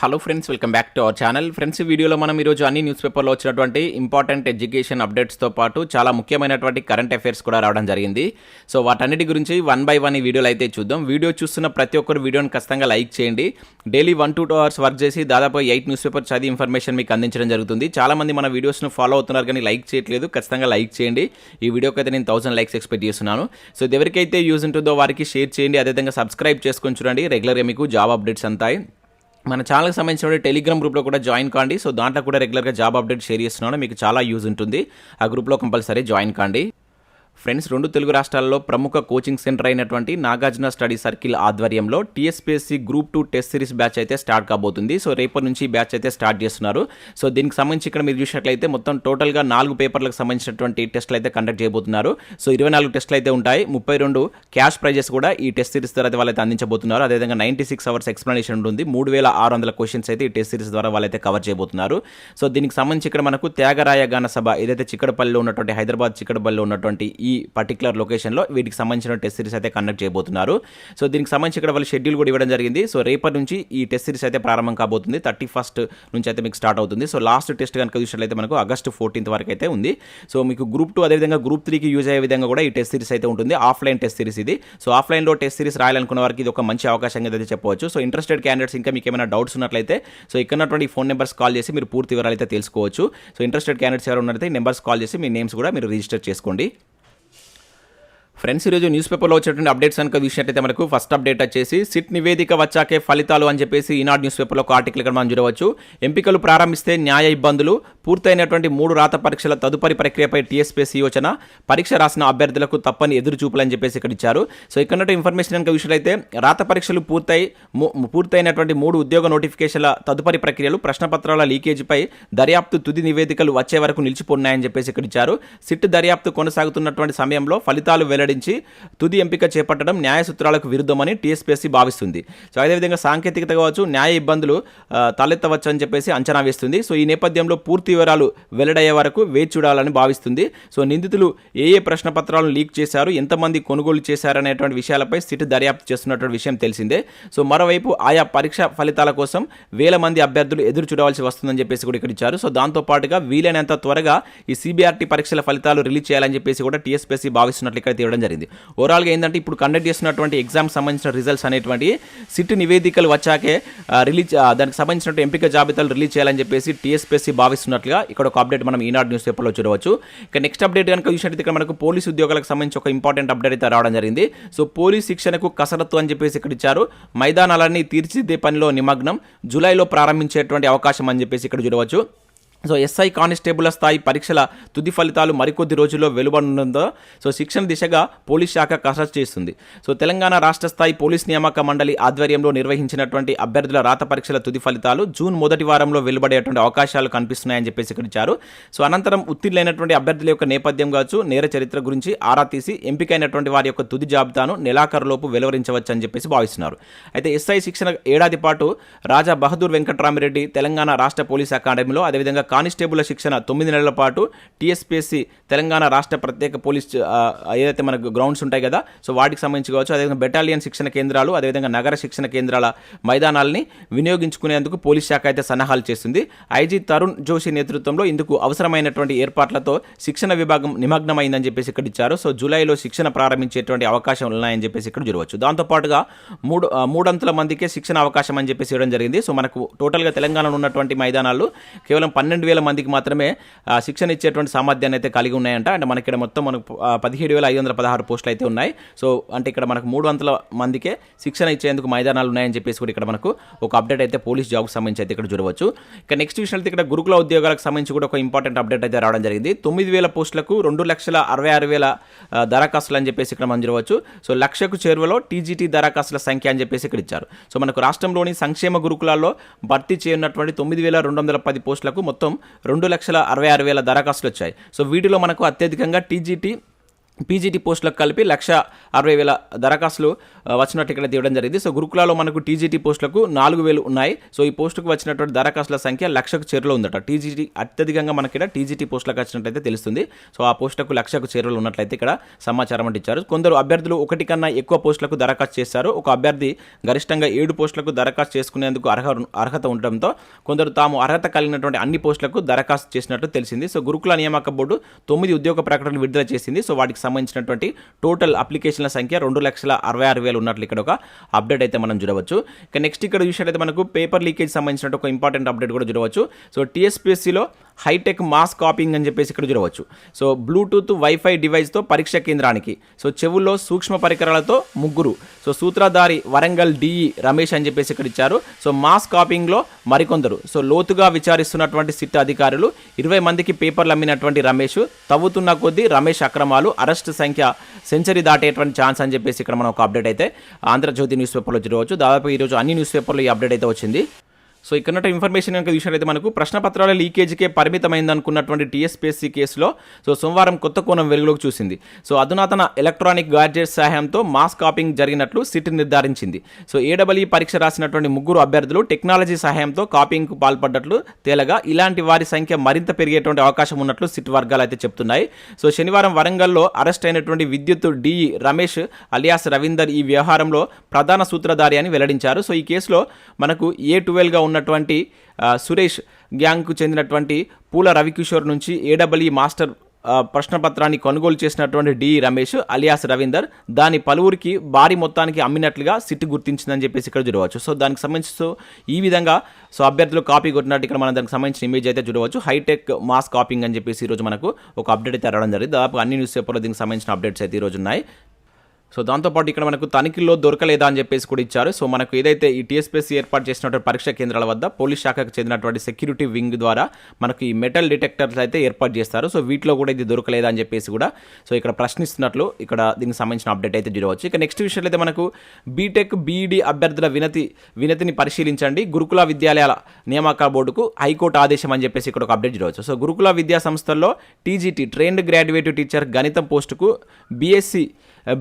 Hello friends, welcome back to our channel. Friends, ఈ వీడియోలో మనం ఈరోజు అన్ని న్యూస్ పేపర్లో వచ్చినటువంటి ఇంపార్టెంట్ ఎడ్యుకేషన్ అప్డేట్స్తో పాటు చాలా ముఖ్యమైనటువంటి కరెంట్ అఫైర్స్ కూడా రావడం జరిగింది. సో వాటన్నిటి గురించి వన్ బై వన్ ఈ వీడియోలో అయితే చూద్దాం. వీడియో చూస్తున్న ప్రతి ఒక్కరు వీడియోని ఖచ్చితంగా లైక్ చేయండి. డైలీ 1 to 2 hours వర్క్ చేసి దాదాపు 8 న్యూస్ పేపర్ చదివి ఇన్ఫర్మేషన్ మీకు అందించడం జరుగుతుంది. చాలామంది మన వీడియోస్ను ఫాలో అవుతున్నారు కానీ లైక్ చేయట్లేదు. ఖచ్చితంగా లైక్ చేయండి. ఈ వీడియోకి అయితే నేను 1000 లైక్స్ ఎక్స్పెక్ట్ చేస్తున్నాను. సో ఎవరికైతే యూజ్ ఉంటుందో వారికి షేర్ చేయండి. అదేవిధంగా సబ్స్క్రైబ్ చేసుకొని చూడండి. రెగ్యులర్గా మీకు జాబ్ అప్డేట్స్ అంతాయి. మన ఛానల్కి సంబంధించిన టెలిగ్రామ్ గ్రూప్లో కూడా జాయిన్ కాండి. సో దాంట్లో కూడా రెగ్యులర్గా జాబ్ అప్డేట్ షేర్ చేస్తున్నాను. మీకు చాలా యూజ్ ఉంటుంది. ఆ గ్రూప్లో కంపల్సరీ జాయిన్ కాండి. ఫ్రెండ్స్, 2 తెలుగు రాష్ట్రాల్లో ప్రముఖ కోచింగ్ సెంటర్ అయినటువంటి నాగార్జున స్టడీ సర్కిల్ ఆధ్వర్యంలో TSPSC group 2 test series batch అయితే స్టార్ట్ కాబోతుంది. సో రేపటి నుంచి ఈ బ్యాచ్ అయితే స్టార్ట్ చేస్తున్నారు. సో దీనికి సంబంధించి ఇక్కడ మీరు చూసినట్లయితే మొత్తం టోటల్గా 4 పేపర్లకు సంబంధించినటువంటి టెస్టులు అయితే కండక్ట్ చేయబోతున్నారు. సో 24 టెస్టులు అయితే ఉంటాయి. 32 క్యాష్ ప్రైజెస్ కూడా ఈ టెస్ట్ సిరీస్ ద్వారా వాళ్ళైతే అందించబోతున్నారు. అదేవిధంగా 96 hours ఎక్స్ప్లెనేషన్ ఉంటుంది. 3600 క్వశ్చన్స్ అయితే ఈ టెస్ట్ సిరీస్ ద్వారా వాళ్ళైతే కవర్ చేయబోతున్నారు. సో దీనికి సంబంధించి ఇక్కడ మనకు త్యాగరాయ గాన సభ ఏదైతే చిక్కడపల్లిలో ఉన్నటువంటి హైదరాబాద్ చిక్కడపల్లిలో ఉన్నటువంటి ఈ పర్టికులర్ లొకేషన్లో వీటికి సంబంధించిన టెస్ట్ సిరీస్ అయితే కండక్ట్ చేయబోతున్నారు. సో దీనికి సంబంధించి ఇక్కడ వాళ్ళు షెడ్యూల్ కూడా ఇవ్వడం జరిగింది. సో రేపటి నుంచి ఈ టెస్ట్ సిరీస్ అయితే ప్రారంభం కాబోతుంది. 31st నుంచి అయితే మీకు స్టార్ట్ అవుతుంది. సో లాస్ట్ టెస్ట్ కనుక చూసినట్లయితే మనకు August 14th వరకు అయితే ఉంది. సో మీకు గ్రూప్ 2 అదేవిధంగా గ్రూప్ 3కి యూజ్ అయ్యే విధంగా కూడా ఈ టెస్ట్ సిరీస్ అయితే ఉంటుంది. ఆఫ్లైన్ టెస్ట్ సిరీస్ ఇది. సో ఆఫ్లైన్లో టెస్ట్ సిరీస్ రాయాలనుకున్న వారికి ఇది ఒక మంచి అవకాశంగా అయితే చెప్పవచ్చు. సో ఇంట్రెస్టెడ్ క్యాండిడేట్స్ ఇంకా మీకు ఏమైనా డౌట్స్ ఉన్నట్లయితే సో ఇక్కడ ఉన్నటువంటి ఫోన్ నెంబర్స్ కాల్ చేసి మీరు పూర్తి వివరాలు అయితే తెలుసుకోవచ్చు. సో ఇంట్రెస్టెడ్ క్యాండిడేట్స్ ఎవరు ఉన్నట్లయితే నెంబర్స్ కాల్ చేసి మీ నేమ్స్ కూడా మీరు రిజిస్టర్ చేసుకోండి. ఫ్రెండ్స్, ఈరోజు న్యూస్ పేపర్లో వచ్చేటువంటి అప్డేట్స్ కనుక చూసినట్లయితే మనకు ఫస్ట్ అప్డేట్ వచ్చేసి సిట్ నివేదిక వచ్చాకే ఫలితాలు అని చెప్పేసి ఈనాడు న్యూస్ పేపర్లో ఒక ఆర్టికల్ ఇక్కడ మనం చూడవచ్చు. ఎంపికలు ప్రారంభిస్తే న్యాయ ఇబ్బందులు, పూర్తయినటువంటి 3 రాత పరీక్షల తదుపరి ప్రక్రియపై TSPSC యోచన, పరీక్ష రాసిన అభ్యర్థులకు తప్పని ఎదురు చూపులని చెప్పేసి ఇక్కడ ఇచ్చారు. సో ఇక్కడ ఇన్ఫర్మేషన్ కనుక చూసినట్లయితే రాత పరీక్షలు పూర్తయినటువంటి 3 ఉద్యోగ నోటిఫికేషన్ల తదుపరి ప్రక్రియలు, ప్రశ్నపత్రాల లీకేజీపై దర్యాప్తు తుది నివేదికలు వచ్చే వరకు నిలిచిపోన్నాయని చెప్పేసి ఇక్కడ ఇచ్చారు. సిట్ దర్యాప్తు కొనసాగుతున్నటువంటి సమయంలో ఫలితాలు వెల్లడించి తుది ఎంపిక చేపట్టడం న్యాయ సూత్రాలకు విరుద్ధమని TSPSC భావిస్తుంది. సో అదేవిధంగా సాంకేతికత కావచ్చు, న్యాయ ఇబ్బందులు తలెత్తవచ్చు అని చెప్పేసి అంచనా వేస్తుంది. సో ఈ నేపథ్యంలో పూర్తి వివరాలు వెల్లడయ్యే వరకు వేచి చూడాలని భావిస్తుంది. సో నిందితులు ఏ ప్రశ్న పత్రాలను లీక్ చేశారు, ఎంతమంది కొనుగోలు చేశారనేటువంటి విషయాలపై సిట్ దర్యాప్తు చేస్తున్నటువంటి విషయం తెలిసిందే. సో మరోవైపు ఆయా పరీక్ష ఫలితాల కోసం 1000 మంది అభ్యర్థులు ఎదురు చూడవలసి వస్తుందని చెప్పేసి కూడా ఇక్కడ ఇచ్చారు. సో దాంతోపాటుగా వీలైనంత త్వరగా ఈ CBRT పరీక్షల ఫలితాలు రిలీజ్ చేయాలని చెప్పేసి కూడా TSPSC భావిస్తున్నట్లు ఇక్కడ తీయడం జరిగింది. ఓవరాల్గా ఏంటంటే ఇప్పుడు కండక్ట్ చేస్తున్నటువంటి ఎగ్జామ్ సంబంధించిన రిజల్ట్స్ అనేటువంటి సిట్ నివేదికలు వచ్చాకే రిలీజ్ దానికి సంబంధించిన ఎంపిక జాబితాలు రిలీజ్ చేయాలని చెప్పేసి TSPSC భావిస్తున్నట్లుగా ఇక్కడ ఒక అప్డేట్ మనం ఈనాడు న్యూస్ పేపర్లో చూడవచ్చు. ఇక నెక్స్ట్ అప్డేట్ కనుక చూసినట్లయితే ఇక్కడ మనకు పోలీసు ఉద్యోగాలకు సంబంధించి ఒక ఇంపార్టెంట్ అప్డేట్ అయితే రావడం జరిగింది. సో పోలీస్ శిక్షణకు కసరత్తు అని చెప్పేసి ఇక్కడ ఇచ్చారు. మైదానాలన్నీ తీర్చిదిద్దే పనిలో నిమగ్నం, జూలైలో ప్రారంభించేటువంటి అవకాశం అని చెప్పేసి ఇక్కడ చూడవచ్చు. సో SI కానిస్టేబుల్ స్థాయి పరీక్షల తుది ఫలితాలు మరికొద్ది రోజుల్లో వెలువడనుందో సో శిక్షణ దిశగా పోలీస్ శాఖ కసరత్తు చేస్తుంది. సో తెలంగాణ రాష్ట్ర స్థాయి పోలీస్ నియామక మండలి ఆధ్వర్యంలో నిర్వహించినటువంటి అభ్యర్థుల రాత పరీక్షల తుది ఫలితాలు జూన్ మొదటి వారంలో వెలువడేటువంటి అవకాశాలు కనిపిస్తున్నాయని చెప్పేసి ఇక్కడ ఇచ్చారు. సో అనంతరం ఉత్తీర్ణులైనటువంటి అభ్యర్థుల యొక్క నేపథ్యం కావచ్చు, నేర చరిత్ర గురించి ఆరా తీసి ఎంపికైనటువంటి వారి యొక్క తుది జాబితాను నెలాఖరులోపు వెలువరించవచ్చు అని చెప్పేసి భావిస్తున్నారు. అయితే SI శిక్షణ ఏడాది పాటు రాజా బహదూర్ వెంకట్రామిరెడ్డి తెలంగాణ రాష్ట్ర పోలీస్ అకాడమీలో, అదేవిధంగా కానిస్టేబుల్ శిక్షణ 9 నెలల పాటు TSPSC తెలంగాణ రాష్ట్ర ప్రత్యేక పోలీస్ ఏదైతే మనకు గ్రౌండ్స్ ఉంటాయి కదా, సో వాటికి సంబంధించి కావచ్చు, అదేవిధంగా బెటాలియన్ శిక్షణ కేంద్రాలు, అదేవిధంగా నగర శిక్షణ కేంద్రాల మైదానాలని వినియోగించుకునేందుకు పోలీస్ శాఖ అయితే సన్నాహాలు చేస్తుంది. IG తరుణ్ జోషి నేతృత్వంలో ఇందుకు అవసరమైనటువంటి ఏర్పాట్లతో శిక్షణ విభాగం నిమగ్నమైందని చెప్పేసి ఇక్కడ ఇచ్చారు. సో జూలైలో శిక్షణ ప్రారంభించేటువంటి అవకాశం ఉన్నాయని చెప్పేసి ఇక్కడ చూడవచ్చు. దాంతోపాటుగా 3 మందికే శిక్షణ అవకాశం అని చెప్పేసి ఇవ్వడం జరిగింది. సో మనకు టోటల్గా తెలంగాణలో ఉన్నటువంటి మైదానాలు కేవలం 12,000 మందికి మాత్రమే శిక్షణ ఇచ్చేటువంటి సామర్థ్యాన్ని అయితే కలిగి ఉన్నాయంట. అంటే మనకి ఇక్కడ మొత్తం మనకు 17,516 పోస్టులు అయితే ఉన్నాయి. సో అంటే ఇక్కడ మనకు 300 మందికే శిక్షణ ఇచ్చేందుకు మైదానాలు ఉన్నాయని చెప్పేసి కూడా ఇక్కడ మనకు ఒక అప్డేట్ అయితే పోలీస్ జాబ్కి సంబంధించి అయితే ఇక్కడ చూడవచ్చు. ఇక నెక్స్ట్ విషయం అయితే ఇక్కడ గురుకుల ఉద్యోగాలకు సంబంధించి కూడా ఒక ఇంపార్టెంట్ అప్డేట్ అయితే రావడం జరిగింది. 9,000 పోస్టులకు 2,66,000 దరఖాస్తులు అని చెప్పేసి ఇక్కడ మనం చూడవచ్చు. సో 1,00,000కు చేరువలో TGT దరఖాస్తుల సంఖ్య అని చెప్పేసి ఇక్కడ ఇచ్చారు. సో మనకు రాష్ట్రంలోని సంక్షేమ గురుకులాల్లో భర్తీ చేయనున్నటువంటి 9,210 పోస్టులకు మొత్తం 2,66,000 దరఖాస్తులు వచ్చాయి. సో వీటిలో మనకు అత్యధికంగా TGT పీజీటీ పోస్టులకు కలిపి 1,60,000 దరఖాస్తులు వచ్చినట్టు ఇక్కడ ఇవ్వడం జరిగింది. సో గురుకులాలో మనకు టీజీటీ పోస్టులకు 4,000 ఉన్నాయి. సో ఈ పోస్టుకు వచ్చినటువంటి దరఖాస్తుల సంఖ్య 1,00,000కు చేరువలో ఉందట. టీజీటీ అత్యధికంగా మనకి ఇక్కడ టీజీటీ పోస్టులకు వచ్చినట్లయితే తెలుస్తుంది. సో ఆ పోస్టులకు 1,00,000కు చేరువలో ఉన్నట్లయితే ఇక్కడ సమాచారం అంటే ఇచ్చారు. కొందరు అభ్యర్థులు ఒకటి కన్నా ఎక్కువ పోస్టులకు దరఖాస్తు చేశారు. ఒక అభ్యర్థి గరిష్టంగా 7 పోస్టులకు దరఖాస్తు చేసుకునేందుకు అర్హత ఉండడంతో కొందరు తాము అర్హత కలిగినటువంటి అన్ని పోస్టులకు దరఖాస్తు చేసినట్టు తెలిసింది. సో గురుకుల నియామక బోర్డు 9 ఉద్యోగ ప్రకటనలు విడుదల చేసింది. సో వాటికి సంబంధించినటువంటి టోటల్ అప్లికేషన్ల సంఖ్య 2,66,000 ఉన్నట్లు ఇక్కడ ఒక అప్డేట్ అయితే మనం చూడవచ్చు. ఇక నెక్స్ట్ ఇక్కడ చూసినట్లయితే మనకు పేపర్ లీకేజ్ సంబంధించిన ఒక ఇంపార్టెంట్ అప్డేట్ కూడా చూడవచ్చు. సో TSPSCలో హైటెక్ మాస్ కాపింగ్ అని చెప్పేసి ఇక్కడ చూడవచ్చు. సో బ్లూటూత్ వైఫై డివైస్తో పరీక్ష కేంద్రానికి, సో చెవుల్లో సూక్ష్మ పరికరాలతో 3, సో సూత్రధారి వరంగల్ DE రమేష్ అని చెప్పేసి ఇక్కడ ఇచ్చారు. సో మాస్ కాపింగ్లో మరికొందరు, సో లోతుగా విచారిస్తున్నటువంటి సిట్ అధికారులు 20 మందికి పేపర్లు అమ్మినటువంటి రమేష్, తవ్వుతున్న కొద్దీ రమేష్ అక్రమాలు, అరెస్ట్ సంఖ్య సెంచరీ దాటేటువంటి ఛాన్స్ అని చెప్పేసి ఇక్కడ మనం ఒక అప్డేట్ అయితే ఆంధ్రజ్యోతి న్యూస్ పేపర్లో చూడవచ్చు. దాదాపు ఈరోజు అన్ని న్యూస్ పేపర్లో ఈ అప్డేట్ అయితే వచ్చింది. సో ఇక్కడ ఇన్ఫర్మేషన్ కనుక చూసినట్లయితే మనకు ప్రశ్నపత్రాల లీకేజీకే పరిమితమైంది అనుకున్నటువంటి TSPSC కేసులో సో సోమవారం కొత్త కోణం వెలుగులోకి చూసింది. సో అధునాతన ఎలక్ట్రానిక్ గాడ్జెట్స్ సహాయంతో మాస్ కాపింగ్ జరిగినట్లు సిట్ నిర్ధారించింది. సో AEE పరీక్ష రాసినటువంటి 3 అభ్యర్థులు టెక్నాలజీ సహాయంతో కాపింగ్కు పాల్పడ్డట్లు తేలగా ఇలాంటి వారి సంఖ్య మరింత పెరిగేటువంటి అవకాశం ఉన్నట్లు సిట్ వర్గాలు అయితే చెప్తున్నాయి. సో శనివారం వరంగల్లో అరెస్ట్ అయినటువంటి విద్యుత్ DE రమేష్ అలియాస్ రవీందర్ ఈ వ్యవహారంలో ప్రధాన సూత్రధారి అని వెల్లడించారు. సో ఈ కేసులో మనకు A12గా ఉన్నటువంటి సురేష్ గ్యాంగ్కు చెందినటువంటి పూల రవికిషోర్ నుంచి AEE మాస్టర్ ప్రశ్నపత్రాన్ని కొనుగోలు చేసినటువంటి DE రమేష్ అలియాస్ రవీందర్ దాని పలువురికి భారీ మొత్తానికి అమ్మినట్లుగా సిట్ గుర్తించిందని చెప్పేసి ఇక్కడ చూడవచ్చు. సో దానికి సంబంధించి ఈ విధంగా సో అభ్యర్థులు కాపీ కొట్టినట్టు ఇక్కడ మనం దానికి సంబంధించిన ఇమేజ్ అయితే చూడవచ్చు. హైటెక్ మాస్ కాపింగ్ అని చెప్పేసి ఈరోజు మనకు ఒక అప్డేట్ అయితే రావడం జరిగింది. దాదాపు అన్ని న్యూస్ పేపర్లో దీనికి సంబంధించిన అప్డేట్స్ అయితే ఈరోజు ఉన్నాయి. సో దాంతోపాటు ఇక్కడ మనకు తనిఖీల్లో దొరకలేదా అని చెప్పేసి కూడా ఇచ్చారు. సో మనకు ఏదైతే ఈ TSPSC ఏర్పాటు చేసినటువంటి పరీక్షా కేంద్రాల వద్ద పోలీస్ శాఖకు చెందినటువంటి సెక్యూరిటీ వింగ్ ద్వారా మనకు ఈ మెటల్ డిటెక్టర్స్ అయితే ఏర్పాటు చేస్తారు. సో వీటిలో కూడా ఇది దొరకలేదా అని చెప్పేసి కూడా సో ఇక్కడ ప్రశ్నిస్తున్నట్లు ఇక్కడ దీనికి సంబంధించిన అప్డేట్ అయితే చూడవచ్చు. ఇక నెక్స్ట్ విషయంలో అయితే మనకు బీటెక్ BEd అభ్యర్థుల వినతిని పరిశీలించండి, గురుకుల విద్యాలయాల నియామక బోర్డుకు హైకోర్టు ఆదేశం అని చెప్పేసి ఇక్కడ ఒక అప్డేట్ చూడవచ్చు. సో గురుకుల విద్యా సంస్థల్లో TGT ట్రైన్డ్ గ్రాడ్యుయేట్ టీచర్ గణితం పోస్టుకు BSc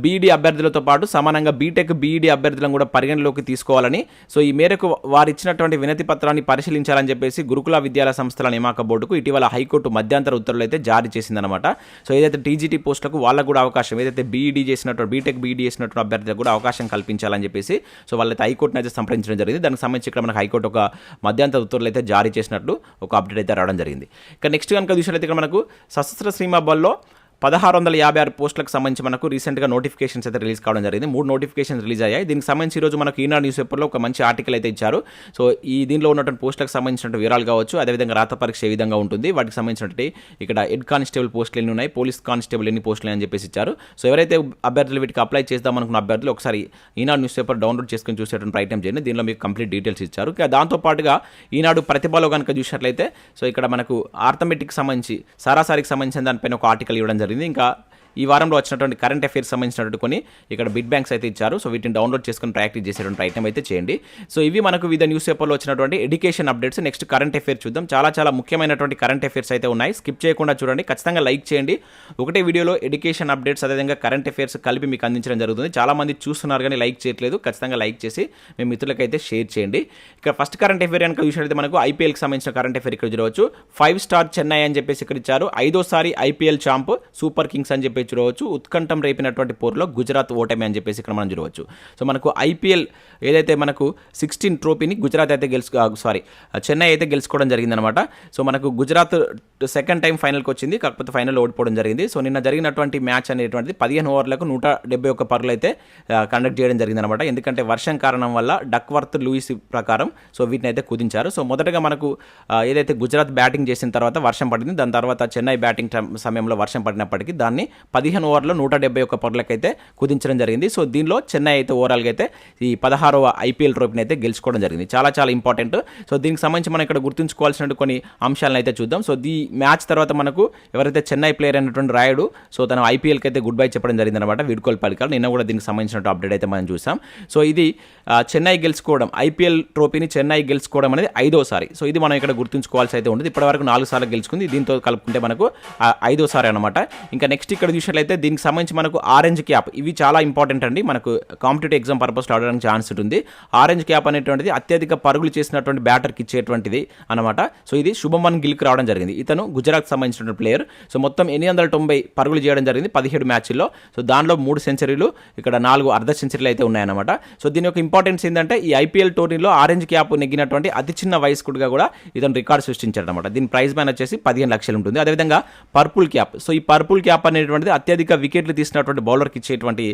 BEd అభ్యర్థులతో పాటు సమానంగా బీటెక్ BEd అభ్యర్థులను కూడా పరిగణలోకి తీసుకోవాలని, సో ఈ మేరకు వారు ఇచ్చినటువంటి వినతి పత్రాన్ని పరిశీలించాలని చెప్పేసి గురుకుల విద్యాలయ సంస్థల నియామక బోర్డుకు ఇటీవల హైకోర్టు మధ్యంతర ఉత్తర్వులు అయితే జారీ చేసిందనమాట. సో ఏదైతే TGT పోస్టులకు వాళ్ళకు కూడా అవకాశం, ఏదైతే BEd చేసినటువంటి బీటెక్ BEd చేసినటువంటి అభ్యర్థులకు కూడా అవకాశం కల్పించాలని చెప్పేసి సో వాళ్ళైతే హైకోర్టును అయితే సంప్రదించడం జరిగింది. దానికి సంబంధించి ఇక్కడ మనకు హైకోర్టు ఒక మధ్యంతర ఉత్తర్వులు అయితే జారీ చేసినట్లు ఒక అప్డేట్ అయితే రావడం జరిగింది. ఇక నెక్స్ట్ కనుక చూసినట్లయితే ఇక్కడ మనకు సశస్త్ర సీమా బల్లో 1656 పోస్టులకు సంబంధించి మనకు రీసెంట్గా నోటిఫికేషన్స్ అయితే రిలీజ్ కావడం జరిగింది. 3 నోటిఫికేషన్స్ రిలీజ్ అయ్యాయి. దీనికి సంబంధించి ఈరోజు మనకు ఈనాడు న్యూస్ పేపర్లో ఒక మంచి ఆర్టికల్ అయితే ఇచ్చారు. సో దీనిలో ఉన్నటువంటి పోస్టులకు సంబంధించిన వివరాలు కావచ్చు, అదేవిధంగా రాత పరీక్ష ఏ విధంగా ఉంటుంది, వాటికి సంబంధించినటువంటి ఇక్కడ హెడ్ కానిస్టేబుల్ పోస్టులు ఎన్ని ఉన్నాయి, పోలీస్ కానిస్టేబుల్ ఎన్ని పోస్టులు అని చెప్పేసి ఇచ్చారు. సో ఎవరైతే అభ్యర్థులు వీటికి అప్లై చేద్దాం అనుకున్న అభ్యర్థులు ఒకసారి ఈనాడు న్యూస్ పేపర్ డౌన్లోడ్ చేసుకుని చూసేటువంటి ప్రయత్నం చేయండి. దీనిలో మీకు కంప్లీట్ డీటెయిల్స్ ఇచ్చారు. దాంతోపాటుగా ఈనాడు ప్రతిభలో కనుక చూసినట్లయితే సో ఇక్కడ మనకు ఆర్థమెటిక్ సంబంధించి సరాసరికి సంబంధించిన దానిపైన ఒక ఆర్టికల్ ఇవ్వడం జరిగింది. ఇంకా ఈ వారంలో వచ్చినటువంటి కరెంట్ అఫైర్స్ సంబంధించినటువంటి కొన్ని ఇక్కడ బిడ్ బ్యాంక్స్ అయితే ఇచ్చారు. సో వీటిని డౌన్లోడ్ చేసుకుని ప్రాక్టీస్ చేసేటువంటి ప్రయత్నం అయితే చేయండి. సో ఇవి మనకు వివిధ న్యూస్ పేపర్లో వచ్చినటువంటి education updates. Next current affairs చూద్దాం. చాలా ముఖ్యమైనటువంటి కరెంట్ అఫైర్స్ అయితే ఉన్నాయి. స్కిప్ చేయకుండా చూడండి, ఖచ్చితంగా లైక్ చేయండి. ఒకటే వీడియోలో ఎడ్యుకేషన్ అప్డేట్స్ అదేవిధంగా కరెంట్ అఫైర్స్ కలిపి మీకు అందించడం జరుగుతుంది. చాలామంది చూస్తున్నారు కానీ లైక్ చేయట్లేదు. ఖచ్చితంగా లైక్ చేసి మీ మిత్రులకైతే షేర్ చేయండి. ఇక్కడ ఫస్ట్ కరెంట్ అఫైర్ కనుక చూసినట్లయితే మనకు IPLకి సంబంధించిన కరెంట్ అఫైర్ ఇక్కడ చూడవచ్చు. 5 స్టార్ చెన్నై అని చెప్పేసి ఇక్కడ ఇచ్చారు. 5వ IPL ఛాంప్ సూపర్ కింగ్స్ అని చెప్పేసి చూడవచ్చు. ఉత్కంఠం రేపినటువంటి పోరులో గుజరాత్ ఓటమి అని చెప్పేసి ఇక్కడ మనం చూడవచ్చు. సో మనకు IPL ఏదైతే మనకు 16 ట్రోఫీని గుజరాత్ అయితే చెన్నై అయితే గెలుచుకోవడం జరిగిందనమాట. సో మనకు గుజరాత్ సెకండ్ టైం ఫైనల్కి వచ్చింది, కాకపోతే ఫైనల్ ఓడిపోవడం జరిగింది. సో నిన్న జరిగినటువంటి మ్యాచ్ అనేటువంటిది 15 ఓవర్లకు 171 పరుగులు అయితే కండక్ట్ చేయడం జరిగిందనమాట. ఎందుకంటే వర్షం కారణం వల్ల డక్వర్త్ లూయిస్ ప్రకారం సో వీటిని అయితే కుదించారు. సో మొదటగా మనకు ఏదైతే గుజరాత్ బ్యాటింగ్ చేసిన తర్వాత వర్షం పడింది, దాని తర్వాత చెన్నై బ్యాటింగ్ సమయంలో వర్షం పడినప్పటికీ దాన్ని 15 ఓవర్లో 171 పరుగులకైతే కుదించడం జరిగింది. సో దీనిలో చెన్నై అయితే ఓవరాల్గా అయితే ఈ 16వ IPL ట్రోఫీని అయితే గెలుచుకోవడం జరిగింది. చాలా ఇంపార్టెంట్. సో దీనికి సంబంధించి మనం ఇక్కడ గుర్తుంచుకోవాల్సిన కొన్ని అంశాలను అయితే చూద్దాం. సో ఈ మ్యాచ్ తర్వాత మనకు ఎవరైతే చెన్నై ప్లేయర్ అయినటువంటి రాయుడు సో తన IPLకి అయితే గుడ్ బై చెప్పడం జరిగింది అనమాట. వీడ్కోలు పలికారు. నిన్న కూడా దీనికి సంబంధించిన అప్డేట్ అయితే మనం చూసాం. సో ఇది చెన్నై గెలుచుకోవడం, IPL ట్రోఫీని చెన్నై గెలుచుకోవడం అనేది 5వసారి. సో ఇది మనం ఇక్కడ గుర్తుంచుకోవాల్సి అయితే ఉంటుంది. ఇప్పటివరకు 4 సార్లు గెలుచుకుంది, దీంతో కలుపుకుంటే మనకు 5వసారి అనమాట. ఇంకా నెక్స్ట్ ఇక్కడ చూసినట్లయితే దీనికి సంబంధించి మనకు ఆరెంజ్ క్యాప్, ఇవి చాలా ఇంపార్టెంట్ అండి, మనకు కాంపిటేటివ్ ఎగ్జామ్ పర్పస్లో ఆడడానికి ఛాన్స్ ఉంటుంది. ఆరెంజ్ క్యాప్ అనేటువంటిది అత్యధిక పరుగులు చేసినటువంటి బ్యాటర్కి ఇచ్చేటువంటిది అనమాట. సో ఇది శుభమన్ గిల్కి రావడం జరిగింది. ఇతను గుజరాత్ సంబంధించిన ప్లేయర్. సో మొత్తం 890 పరుగులు చేయడం జరిగింది 17 మ్యాచ్ల్లో. సో దానిలో 3 సెంచరీలు, ఇక్కడ 4 అర్ధ సెంచరీలు అయితే ఉన్నాయన్నమాట. సో దీని యొక్క ఇంపార్టెన్స్ ఏంటంటే ఈ ఐపీఎల్ టోర్నీలో ఆరెంజ్ క్యాప్ నెగ్గినటువంటి అతి చిన్న వయస్కుడిగా కూడా ఇతను రికార్డు సృష్టించాడు అనమాట. దీని ప్రైజ్ మ్యాన్ వచ్చేసి 15 లక్షలు ఉంటుంది. అదేవిధంగా పర్పుల్ క్యాప్, సో ఈ పర్పుల్ క్యాప్ అనేటువంటిది అత్యధిక వికెట్లు తీసినటువంటి బౌలర్కి ఇచ్చేటువంటి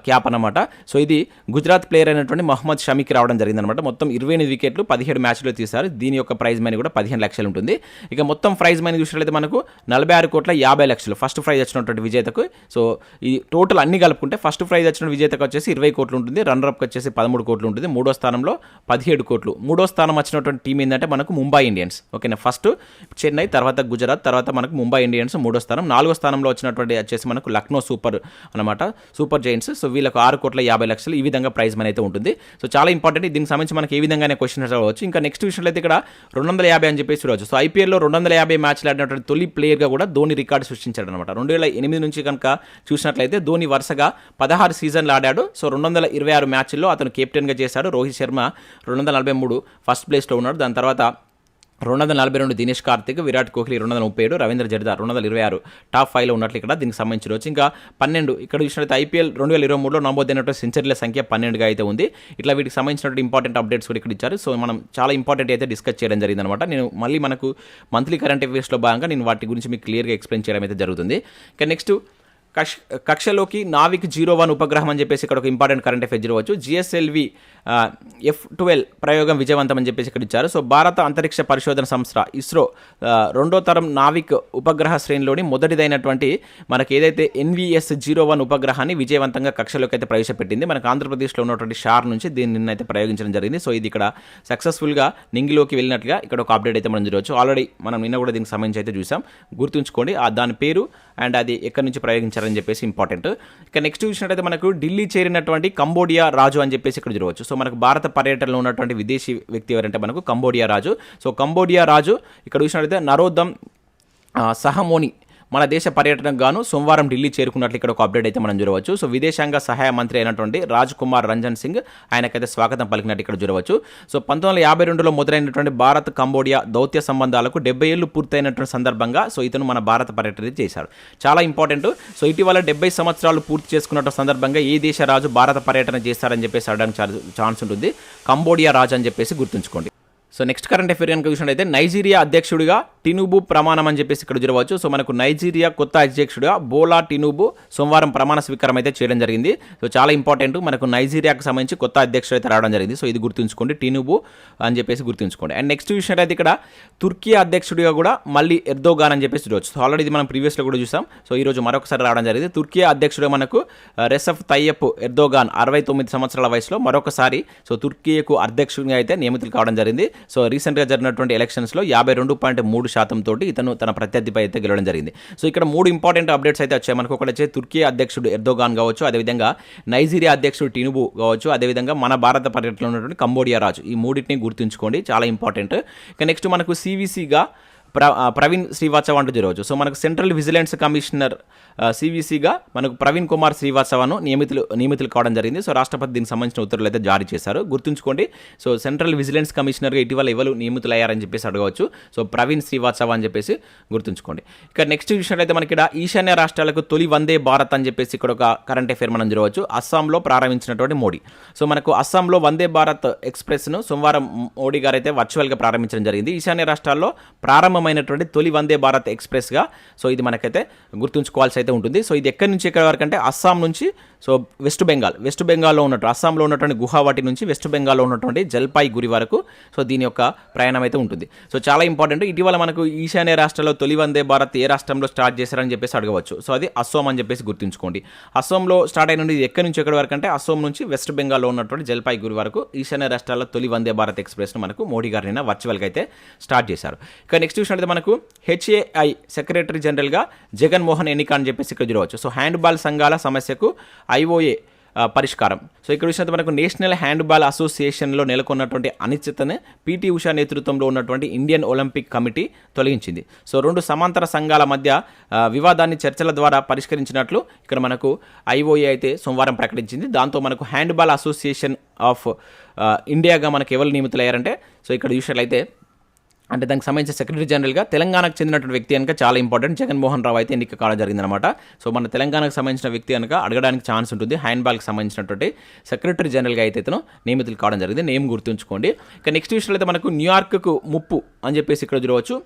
క్యాప్ అనమాట. సో ఇది గుజరాత్ ప్లేయర్ అయినటువంటి మహమ్మద్ షమీకి రావడం జరిగింది అనమాట. మొత్తం 28 వికెట్లు 17 మ్యాచ్లో తీశారు. దీని యొక్క ప్రైజ్ మనీ కూడా 15 లక్షలు ఉంటుంది. ఇక మొత్తం ప్రైజ్ మనీ చూసినట్లయితే మనకు 46,50,00,000 ఫస్ట్ ప్రైజ్ వచ్చినటువంటి విజేతకు. సో ఈ టోటల్ అన్ని కలుపుకుంటే ఫస్ట్ ప్రైజ్ వచ్చిన విజేతకు వచ్చేసి 20 కోట్లు ఉంటుంది, రన్నర్అప్కి వచ్చేసి 13 కోట్లు ఉంటుంది, మూడో స్థానంలో 17 కోట్లు. మూడో స్థానం వచ్చినటువంటి టీం ఏంటంటే మనకు ముంబై ఇండియన్స్. ఓకేనా, ఫస్ట్ చెన్నై, తర్వాత గుజరాత్, తర్వాత మనకు ముంబై ఇండియన్స్ మూడో స్థానం. నాలుగో స్థానంలో వచ్చినటువంటి వచ్చేసి మనకు లక్నో సూపర్ అనమాట, సూపర్ జైంట్స్. సో వీళ్ళకు 6,50,00,000 ఈ విధంగా ప్రైజ్ మనీ అయితే ఉంటుంది. సో చాలా ఇంపార్టెంట్. దీనికి సంబంధించి మనకి ఏ విధంగానే క్వశ్చన్స్ అవ్వచ్చు. ఇంకా నెక్స్ట్ విషయంలో అయితే ఇక్కడ 250 అని చెప్పేసి చూడవచ్చు. సో ఐపీఎల్లో 250 మ్యాచ్లు ఆడినటువంటి తొలి ప్లేయర్గా కూడా ధోని రికార్డు సృష్టించాడు అనమాట. 2008 నుంచి కనుక చూసినట్లయితే ధోని వరుసగా 16 సీజన్లు ఆడాడు. సో 226 మ్యాచ్ల్లో అతను కెప్టెన్గా చేశాడు. రోహిత్ శర్మ 243 ఫస్ట్ ప్లేస్లో ఉన్నాడు. దాని తర్వాత 242 దినేష్ కార్తిక్, విరాట్ కోహ్లీ 237, రవీంద్ర జడేజా 226 టాప్ 5లో ఉన్నట్లు ఇక్కడ దీనికి సంబంధించి వచ్చి. ఇంకా 12 ఇక్కడ చూసినట్లయితే ఐపీఎల్ 2023లో నమోదైనటువంటి సెంచరీల సంఖ్య 12గా అయితే ఉంది. ఇట్లా వీటికి సంబంధించినటువంటి ఇంపార్టెంట్ అప్డేట్స్ కూడా ఇక్కడ ఇచ్చారు. సో మనం చాలా ఇంపార్టెంట్ అయితే డిస్కస్ చేయడం జరిగింది అనమాట. నేను మళ్ళీ మనకు మంత్లీ కరెంట్ అఫైర్స్లో భాగంగా నేను వాటి గురించి మీకు క్లియర్గా ఎక్స్ప్లెయిన్ చేయడం అయితే జరుగుతుంది. ఇంకా నెక్స్ట్ కక్షలోకి నావిక్ 01 ఉపగ్రహం అని చెప్పేసి ఇక్కడ ఒక ఇంపార్టెంట్ కరెంట్ అఫైర్ చూడవచ్చు. జిఎస్ఎల్వి F12 ప్రయోగం విజయవంతం అని చెప్పేసి ఇక్కడ ఇచ్చారు. సో భారత అంతరిక్ష పరిశోధన సంస్థ ఇస్రో రెండో తరం నావిక్ ఉపగ్రహ శ్రేణిలోని మొదటిదైనటువంటి మనకి ఏదైతే NVS-01 ఉపగ్రహాన్ని విజయవంతంగా కక్షలోకి అయితే ప్రవేశపెట్టింది. మనకు ఆంధ్రప్రదేశ్లో ఉన్నటువంటి షార్ నుంచి దీన్ని అయితే ప్రయోగించడం జరిగింది. సో ఇది ఇక్కడ సక్సెస్ఫుల్గా నింగిలోకి వెళ్ళినట్లుగా ఇక్కడ ఒక అప్డేట్ అయితే మనం చూడవచ్చు. ఆల్రెడీ మనం నిన్న కూడా దీనికి సంబంధించి అయితే చూసాం, గుర్తుంచుకోండి దాని పేరు అండ్ అది ఎక్కడి నుంచి ప్రయోగించారని చెప్పేసి ఇంపార్టెంట్. ఇక నెక్స్ట్ చూసినట్టయితే మనకు ఢిల్లీ చేరినటువంటి కంబోడియా రాజు అని చెప్పేసి ఇక్కడ చూడవచ్చు. సో మనకు భారత పర్యటనలో ఉన్నటువంటి విదేశీ వ్యక్తి ఎవరంటే మనకు కంబోడియా రాజు. సో కంబోడియా రాజు ఇక్కడ చూసినట్టయితే నరోదమ్ సహమోని మన దేశ పర్యటనకు గాను సోమవారం ఢిల్లీ చేరుకున్నట్లు ఇక్కడ ఒక అప్డేట్ అయితే మనం చూడవచ్చు. సో విదేశాంగ సహాయ మంత్రి అయినటువంటి రాజ్ కుమార్ రంజన్ సింగ్ ఆయనకైతే స్వాగతం పలికినట్టు ఇక్కడ చూడవచ్చు. సో 1952లో మొదలైనటువంటి భారత్ కంబోడియా దౌత్య సంబంధాలకు 70 ఏళ్లు పూర్తయినటువంటి సందర్భంగా సో ఇతను మన భారత పర్యటన చేశాడు. చాలా ఇంపార్టెంట్. సో ఇటీవల 70 సంవత్సరాలు పూర్తి చేసుకున్న సందర్భంగా ఏ దేశ రాజు భారత పర్యటన చేస్తారని చెప్పేసి అడగడానికి ఛాన్స్ ఉంటుంది. కంబోడియా రాజు అని చెప్పేసి గుర్తుంచుకోండి. సో నెక్స్ట్ కరెంట్ అఫైర్ కనుక చూసినట్టయితే నైజీరియా అధ్యక్షుడిగా టినుబు ప్రమాణం అని చెప్పేసి ఇక్కడ చూడవచ్చు. సో మనకు నైజీరియా కొత్త అధ్యక్షుడిగా బోలా టినుబు సోమవారం ప్రమాణ స్వీకారం అయితే చేయడం జరిగింది. సో చాలా ఇంపార్టెంట్. మనకు నైజీరియాకు సంబంధించి కొత్త అధ్యక్షుడు అయితే రావడం జరిగింది. సో ఇది గుర్తుంచుకోండి, టినుబు అని చెప్పేసి గుర్తుంచుకోండి. అండ్ నెక్స్ట్ చూసినట్టయితే ఇక్కడ తుర్కీ అధ్యక్షుడిగా కూడా మళ్ళీ ఎర్దోగాన్ అని చెప్పేసి చూడవచ్చు. సో ఆల్రెడీ ఇది మనం ప్రీవియస్లో కూడా చూసాం. సో ఈరోజు మరొకసారి రావడం జరిగింది. తుర్కీ అధ్యక్షుడిగా మనకు రెసెఫ్ తయ్యప్ ఎర్దోగాన్ 69 సంవత్సరాల వయసులో మరొకసారి సో తుర్కీకు అధ్యక్షుడిగా అయితే నియమితులు కావడం జరిగింది. సో రీసెంట్గా జరిగినటువంటి ఎలక్షన్స్లో 52.3% తోటి ఇతను తన ప్రత్యర్థిపై అయితే గెలవడం జరిగింది. సో ఇక్కడ 3 ఇంపార్టెంట్ అప్డేట్స్ అయితే వచ్చాయి మనకు. ఒకటి వచ్చే తుర్కీ అధ్యక్షుడు ఎర్దోగాన్ కావచ్చు, అదేవిధంగా నైజీరియా అధ్యక్షుడు టినుబు కావచ్చు, అదేవిధంగా మన భారత పర్యటనలో ఉన్నటువంటి కంబోడియా రాజు. ఈ మూడింటిని గుర్తుంచుకోండి, చాలా ఇంపార్టెంట్. ఇక నెక్స్ట్ మనకు సివిసిగా ప్రవీణ్ శ్రీవాత్సవ అంటూ చూడవచ్చు. సో మనకు సెంట్రల్ విజిలెన్స్ కమిషనర్ సివిసిగా మనకు ప్రవీణ్ కుమార్ శ్రీవాత్సవను నియమితులు కావడం జరిగింది. సో రాష్ట్రపతి దీనికి సంబంధించిన ఉత్తర్వులు అయితే జారీ చేశారు, గుర్తుంచుకోండి. సో సెంట్రల్ విజిలెన్స్ కమిషనర్గా ఇటీవల ఎవరు నియమితులయ్యారని చెప్పేసి అడగవచ్చు. సో ప్రవీణ్ శ్రీవాత్సవ అని చెప్పేసి గుర్తుంచుకోండి. ఇక నెక్స్ట్ చూసినట్లయితే మనకి ఇక్కడ ఈశాన్య రాష్ట్రాలకు తొలి వందే భారత్ అని చెప్పేసి ఇక్కడ ఒక కరెంట్ అఫైర్ మనం చూడవచ్చు. అస్సాంలో ప్రారంభించినటువంటి మోడీ. సో మనకు అస్సాంలో వందే భారత్ ఎక్స్ప్రెస్ను సోమవారం మోడీ గారు అయితే వర్చువల్గా ప్రారంభించడం జరిగింది. ఈశాన్య రాష్ట్రాల్లో ప్రారంభమైనటువంటి తొలి వందే భారత్ ఎక్స్ప్రెస్గా సో ఇది మనకైతే గుర్తుంచుకోవాల్సి అయితే ఉంటుంది. సో ఇది ఎక్కడి నుంచి ఎక్కడి వరకు అంటే అస్సాం నుంచి సో వెస్ట్ బెంగాల్లో ఉన్నట్టు అస్సాంలో ఉన్నటువంటి గువాహటి నుంచి వెస్ట్ బెంగాల్లో ఉన్నటువంటి జల్పాయిగురి వరకు సో దీని యొక్క ప్రయాణం అయితే ఉంటుంది. సో చాలా ఇంపార్టెంట్. ఇటీవల మనకు ఈశాన్య రాష్ట్రాల్లో తొలి వందే భారత్ ఏ రాష్ట్రంలో స్టార్ట్ చేశారని చెప్పేసి అడగవచ్చు. సో అది అస్సాం అని చెప్పేసి గుర్తుంచుకోండి. అస్సాంలో స్టార్ట్ అయిన ఇది ఎక్కడి నుంచి ఎక్కడి వరకు అంటే అస్సాం నుంచి వెస్ట్ బెంగాల్లో ఉన్నటువంటి జల్పాయిగురి వరకు ఈశాన్య రాష్ట్రాల్లో తొలి వందే భారత్ ఎక్స్ప్రెస్ను మనకు మోడీ గారు నిన్న వర్చువల్గా అయితే స్టార్ట్ చేశారు. ఇక నెక్స్ట్ చూసినట్లయితే మనకు HAI సెక్రటరీ జనరల్గా జగన్మోహన్ ఎన్నిక అని చెప్పేసి ఇక్కడ చూడవచ్చు. సో హ్యాండ్బాల్ సంఘాల సమస్యకు IOA పరిష్కారం. సో ఇక్కడ చూసినట్టు మనకు నేషనల్ హ్యాండ్బాల్ అసోసియేషన్లో నెలకొన్నటువంటి అనిశ్చితని పీటీ ఉషా నేతృత్వంలో ఉన్నటువంటి ఇండియన్ ఒలింపిక్ కమిటీ తొలగించింది. సో 2 సమాంతర సంఘాల మధ్య వివాదాన్ని చర్చల ద్వారా పరిష్కరించినట్లు ఇక్కడ మనకు ఐఓఏ అయితే సోమవారం ప్రకటించింది. దాంతో మనకు హ్యాండ్బాల్ అసోసియేషన్ ఆఫ్ ఇండియాగా మనకు ఎవరు నియమితులయ్యారంటే, సో ఇక్కడ చూసినట్లయితే అంటే దానికి సంబంధించిన సెక్రటరీ జనరల్గా తెలంగాణకు చెందినటువంటి వ్యక్తి కనుక చాలా ఇంపార్టెంట్ జగన్మోహన్ రావు అయితే ఎన్నిక కావడం జరిగిందనమాట. సో మన తెలంగాణకు సంబంధించిన వ్యక్తి కనుక అడగడానికి ఛాన్స్ ఉంటుంది. హ్యాండ్బాల్కి సంబంధించినటువంటి సెక్రటరీ జనరల్గా అయితే ఇతను నియమితులు కావడం జరిగింది. నేమ్ గుర్తుంచుకోండి. ఇక నెక్స్ట్ విషయంలో అయితే మనకు న్యూయార్క్కు ముప్పు అని చెప్పేసి ఇక్కడ చూడవచ్చు.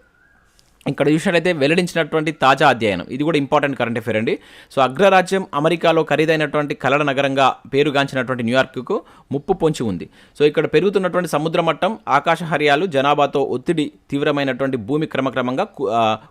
ఇక్కడ చూసినట్లయితే వెల్లడించినటువంటి తాజా అధ్యయనం, ఇది కూడా ఇంపార్టెంట్ కరెంట్ అఫేర్ అండి. సో అగ్రరాజ్యం అమెరికాలో ఖరీదైనటువంటి కలల నగరంగా పేరుగాంచినటువంటి న్యూయార్క్కు ముప్పు పొంచి ఉంది. సో ఇక్కడ పెరుగుతున్నటువంటి సముద్ర మట్టం, ఆకాశ హర్యాలు, జనాభాతో ఒత్తిడి, తీవ్రమైనటువంటి భూమి క్రమక్రమంగా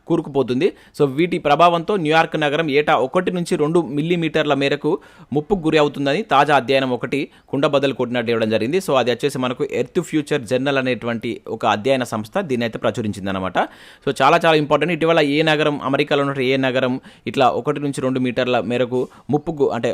కూరుకుపోతుంది. సో వీటి ప్రభావంతో న్యూయార్క్ నగరం ఏటా 1 నుంచి 2 మిల్లీమీటర్ల మేరకు ముప్పుకు గురి అవుతుందని తాజా అధ్యయనం ఒకటి కుండబద్దలు కొట్టినట్టు ఇవ్వడం జరిగింది. సో అది వచ్చేసి మనకు ఎర్త్ ఫ్యూచర్ జర్నల్ అనేటువంటి ఒక అధ్యయన సంస్థ దీన్ని అయితే ప్రచురించిందనమాట. సో చాలా ఇంపార్టెంట్. ఇటీవల ఏ నగరం, అమెరికాలో ఉన్న ఏ నగరం ఇట్లా 1 నుంచి 2 మీటర్ల మేరకు ముప్పుకు అంటే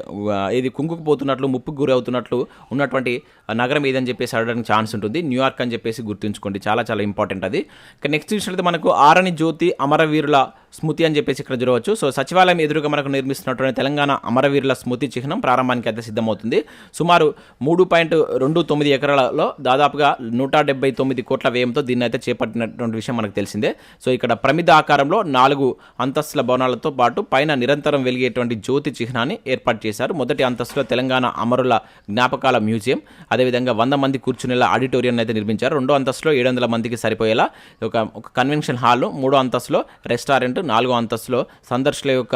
ఇది కుంగుకుపోతున్నట్లు, ముప్పుకు గురి అవుతున్నట్లు ఉన్నటువంటి నగరం ఏదని చెప్పేసి అడగడానికి ఛాన్స్ ఉంటుంది. న్యూయార్క్ అని చెప్పేసి గుర్తుంచుకోండి, చాలా ఇంపార్టెంట్ అది. ఇక నెక్స్ట్ చూసినట్లయితే మనకు ఆరణి జ్యోతి అమరవీరుల స్మృతి అని చెప్పేసి ఇక్కడ చూడవచ్చు. సో సచివాలయం ఎదురుగా మనకు నిర్మిస్తున్నటువంటి తెలంగాణ అమరవీరుల స్మృతి చిహ్నం ప్రారంభానికి అయితే సిద్ధమవుతుంది. సుమారు 3.29 ఎకరాలలో దాదాపుగా 179 కోట్ల వ్యయంతో దీన్ని అయితే చేపట్టినటువంటి విషయం మనకు తెలిసిందే. సో ఇక్కడ ప్రమిద ఆకారంలో 4 అంతస్తుల భవనాలతో పాటు పైన నిరంతరం వెలిగేటువంటి జ్యోతి చిహ్నాన్ని ఏర్పాటు చేశారు. మొదటి అంతస్తులో తెలంగాణ అమరుల జ్ఞాపకాల మ్యూజియం, అదేవిధంగా 100 మంది కూర్చునేలా ఆడిటోరియం అయితే నిర్మించారు. 2వ అంతస్తులో 700 మందికి సరిపోయేలా ఒక కన్వెన్షన్ హాల్, 3వ అంతస్తులో రెస్టారెంట్, 4వ అంతస్తులో సందర్శకుల యొక్క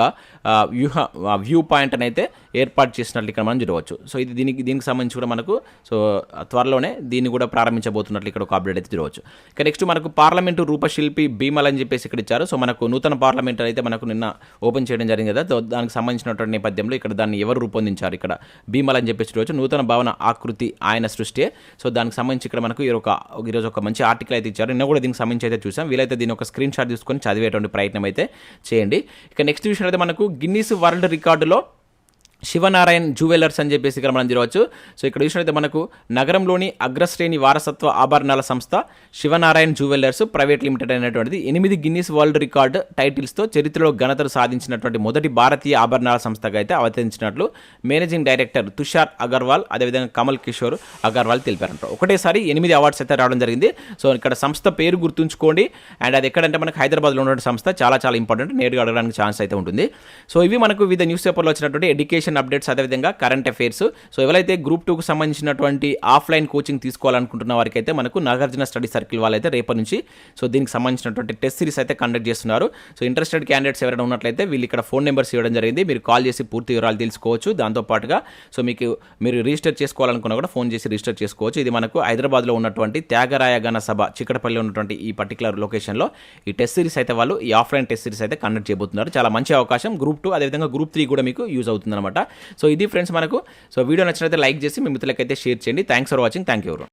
వ్యూ పాయింట్ అని అయితే ఏర్పాటు చేసినట్లు ఇక్కడ మనం చూడవచ్చు. సో ఇది దీనికి సంబంధించి కూడా మనకు సో త్వరలోనే దీన్ని కూడా ప్రారంభించబోతున్నట్లు ఇక్కడ ఒక అప్డేట్ అయితే చూడవచ్చు. ఇక నెక్స్ట్ మనకు పార్లమెంటు రూపశిల్పి భీమల్ అని చెప్పేసి ఇక్కడ ఇచ్చారు. సో మనకు నూతన పార్లమెంట్ అయితే మనకు నిన్న ఓపెన్ చేయడం జరిగింది కదా. దానికి సంబంధించినటువంటి నేపథ్యంలో ఇక్కడ దాన్ని ఎవరు రూపొందించారు, ఇక్కడ భీమల్ అని చెప్పేసి చూడవచ్చు. నూతన భవన ఆకృతి ఆయన సృష్టి. సో దానికి సంబంధించి ఇక్కడ మనకు ఈరోజు ఒక మంచి ఆర్టికల్ అయితే ఇచ్చారు. నిన్న కూడా దీనికి సంబంధించి అయితే చూసాం. వీలైతే దీని ఒక స్క్రీన్ షాట్ తీసుకొని చదివేటువంటి ప్రయత్నం అయితే చేయండి. ఇక నెక్స్ట్ విషయం అయితే మనకు గిన్నీస్ వరల్డ్ రికార్డులో శివనారాయణ్ జ్యువెలర్స్ అని చెప్పేసి ఇక్కడ మనం చూడవచ్చు. సో ఇక్కడ చూసినట్లయితే మనకు నగరంలోని అగ్రశ్రేణి వారసత్వ ఆభరణాల సంస్థ శివనారాయణ్ జ్యువెలర్స్ ప్రైవేట్ లిమిటెడ్ అనేటువంటిది 8 గిన్నీస్ వరల్డ్ రికార్డ్ టైటిల్స్తో చరిత్రలో ఘనతను సాధించినటువంటి మొదటి భారతీయ ఆభరణాల సంస్థగా అయితే అవతరించినట్లు మేనేజింగ్ డైరెక్టర్ తుషార్ అగర్వాల్, అదేవిధంగా కమల్ కిషోర్ అగర్వాల్ తెలిపారంట. ఒకటేసారి 8 అవార్డ్స్ అయితే రావడం జరిగింది. సో ఇక్కడ సంస్థ పేరు గుర్తుంచుకోండి. అండ్ అది ఎక్కడంటే మనకు హైదరాబాద్లో ఉన్న సంస్థ, చాలా ఇంపార్టెంట్, నేరుగా అడగడానికి ఛాన్స్ అయితే ఉంటుంది. సో ఇవి మనకు వివిధ న్యూస్ పేపర్లో వచ్చినటువంటి ఎడ్యుకేషన్ అప్డేట్స్, అదేవిధంగా కరెంట్ అఫైర్స్. సో ఎవరైతే గ్రూప్ 2కు సంబంధించినటువంటి ఆఫ్లైన్ కోచింగ్ తీసుకోవాలనుకుంటున్న వారికి అయితే మనకు నాగార్జున స్టడీ సర్కిల్ వాళ్ళైతే రేపటి నుంచి సో దీనికి సంబంధించినటువంటి టెస్ట్ సిరీస్ అయితే కండక్ట్ చేస్తున్నారు. సో ఇంట్రెస్టెడ్ క్యాండిడేట్స్ ఎవరైనా ఉన్నట్లయితే వీళ్ళు ఇక్కడ ఫోన్ నెంబర్స్ ఇవ్వడం జరిగింది. మీరు కాల్ చేసి పూర్తి వివరాలు తెలుసుకోవచ్చు. దాంతోపాటుగా సో మీరు రిజిస్టర్ చేసుకోవాలనుకున్నా కూడా ఫోన్ చేసి రిజిస్టర్ చేసుకోవచ్చు. ఇది మనకు హైదరాబాద్లో ఉన్నటువంటి త్యాగరాయ గణ సభ చిక్కడపల్లిలో ఉన్నటువంటి ఈ పర్టికులర్ లొకేషన్లో ఈ టెస్ట్ సిరీస్ అయితే వాళ్ళు ఈ ఆఫ్లైన్ టెస్ట్ సిరీస్ అయితే కండక్ట్ చేయబోతున్నారు. చాలా మంచి అవకాశం. గ్రూప్ 2 అదేవిధంగా గ్రూప్ 3 కూడా మీకు యూజ్ అవుతుందన్నమాట. సో ఇది ఫ్రెండ్స్ మనకు. సో వీడియో నచ్చినట్లయితే లైక్ చేసి మీ మిత్రులకైతే షేర్ చేయండి. Thanks for watching. Thank you.